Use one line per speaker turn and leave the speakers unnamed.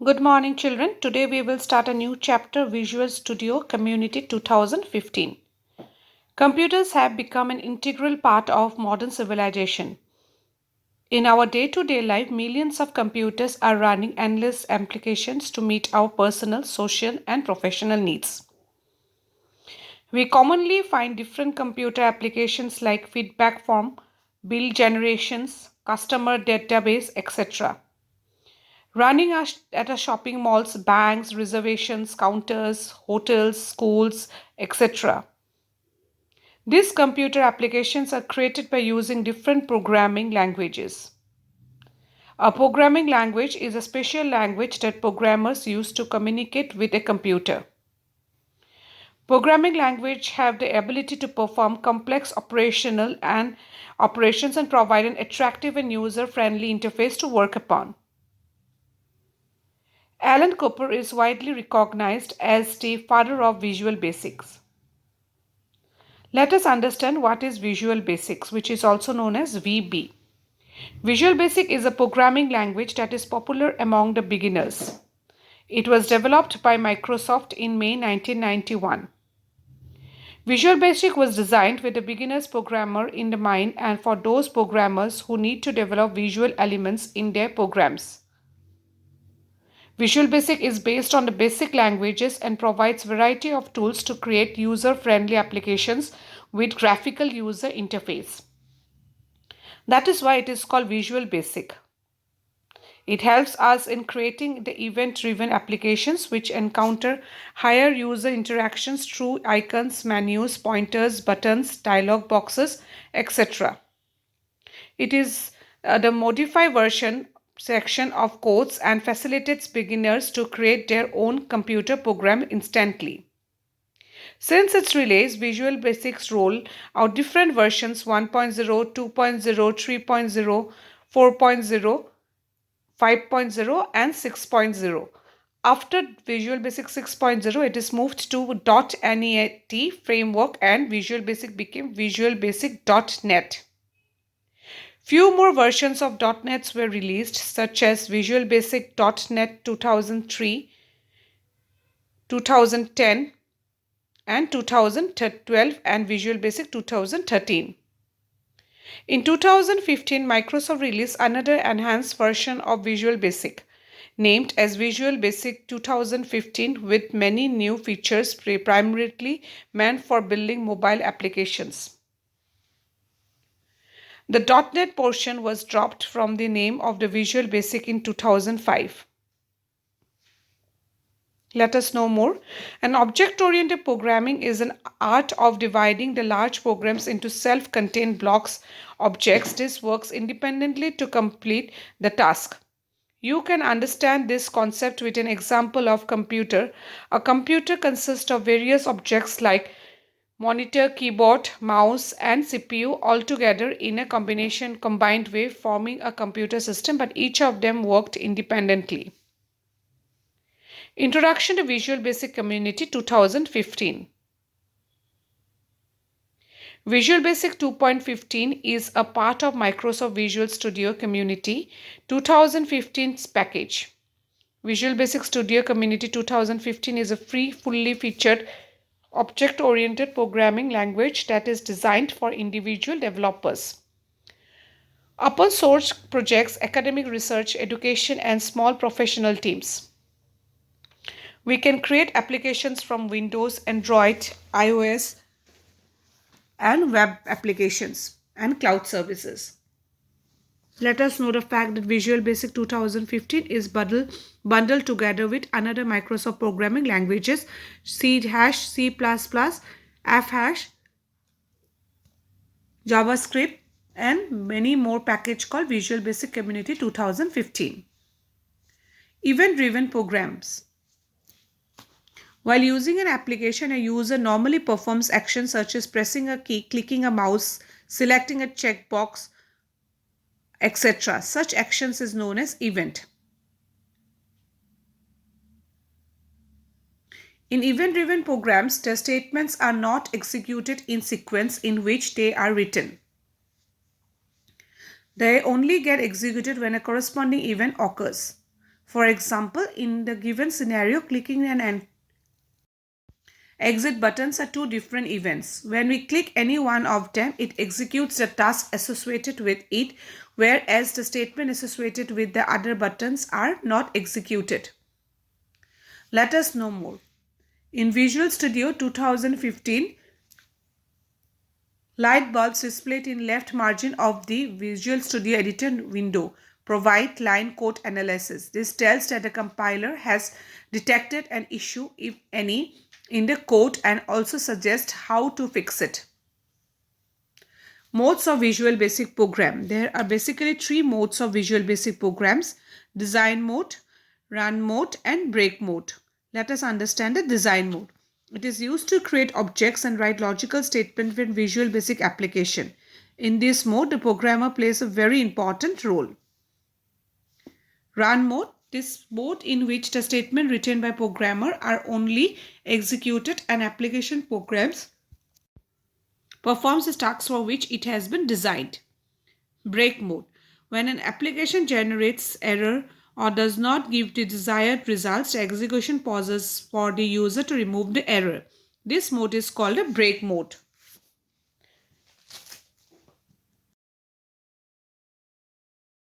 Good morning, children. Today we will start a new chapter, Visual Studio Community 2015. Computers have become an integral part of modern civilization. In our day-to-day life, millions of computers are running endless applications to meet our personal, social, and professional needs. We commonly find different computer applications like feedback form, bill generations, customer database, etc. Running at a shopping malls, banks, reservations, counters, hotels, schools, etc. These computer applications are created by using different programming languages. A programming language is a special language that programmers use to communicate with a computer. Programming language have the ability to perform complex operations and provide an attractive and user-friendly interface to work upon. Alan Cooper is widely recognized as the father of Visual Basics. Let us understand what is Visual Basics, which is also known as VB. Visual Basic is a programming language that is popular among the beginners. It was developed by Microsoft in May 1991. Visual Basic was designed with a beginner's programmer in mind and for those programmers who need to develop visual elements in their programs. Visual Basic is based on the basic languages and provides variety of tools to create user-friendly applications with graphical user interface. That is why it is called Visual Basic. It helps us in creating the event-driven applications which encounter higher user interactions through icons, menus, pointers, buttons, dialog boxes, etc. It is the modified version section of codes and facilitates beginners to create their own computer program instantly. Since its release, Visual Basics roll out different versions 1.0, 2.0, 3.0, 4.0, 5.0 and 6.0. After Visual Basic 6.0, it is moved to .NET framework and Visual Basic became Visual Basic .NET. Few more versions of .NET were released, such as Visual Basic .NET 2003, 2010, and 2012 and Visual Basic 2013. In 2015, Microsoft released another enhanced version of Visual Basic, named as Visual Basic 2015 with many new features primarily meant for building mobile applications. The .NET portion was dropped from the name of the Visual Basic in 2005. Let us know more. An object-oriented programming is an art of dividing the large programs into self-contained blocks objects. This works independently to complete the task. You can understand this concept with an example of computer. A computer consists of various objects like monitor, keyboard, mouse, and CPU all together in a combined way, forming a computer system, but each of them worked independently. Introduction to Visual Basic Community 2015. Visual Basic 2.15 is a part of Microsoft Visual Studio Community 2015's package. Visual Basic Studio Community 2015 is a free, fully featured object-oriented programming language that is designed for individual developers. Open source projects, academic research, education, and small professional teams. We can create applications from Windows, Android, iOS, and web applications and cloud services. Let us know the fact that Visual Basic 2015 is bundled together with another Microsoft programming languages C#, C++, F#, JavaScript, and many more packages called Visual Basic Community 2015. Event-driven programs. While using an application, a user normally performs actions such as pressing a key, clicking a mouse, selecting a checkbox, etc. Such actions is known as event. In event-driven programs, the statements are not executed in sequence in which they are written. They only get executed when a corresponding event occurs. For example, in the given scenario, clicking an exit buttons are two different events. When we click any one of them, it executes the task associated with it, whereas the statement associated with the other buttons are not executed. Let us know more. In Visual Studio 2015, light bulbs displayed in left margin of the Visual Studio Editor window provide line code analysis. This tells that the compiler has detected an issue, if any, in the code and also suggests how to fix it. Modes of Visual Basic Program. There are basically three modes of Visual Basic Programs: design mode, run mode, and break mode. Let us understand the design mode. It is used to create objects and write logical statements with Visual Basic application. In this mode, the programmer plays a very important role. Run mode. This mode in which the statement written by programmer are only executed and application programs performs the tasks for which it has been designed. Break mode. When an application generates error or does not give the desired results, the execution pauses for the user to remove the error. This mode is called a break mode.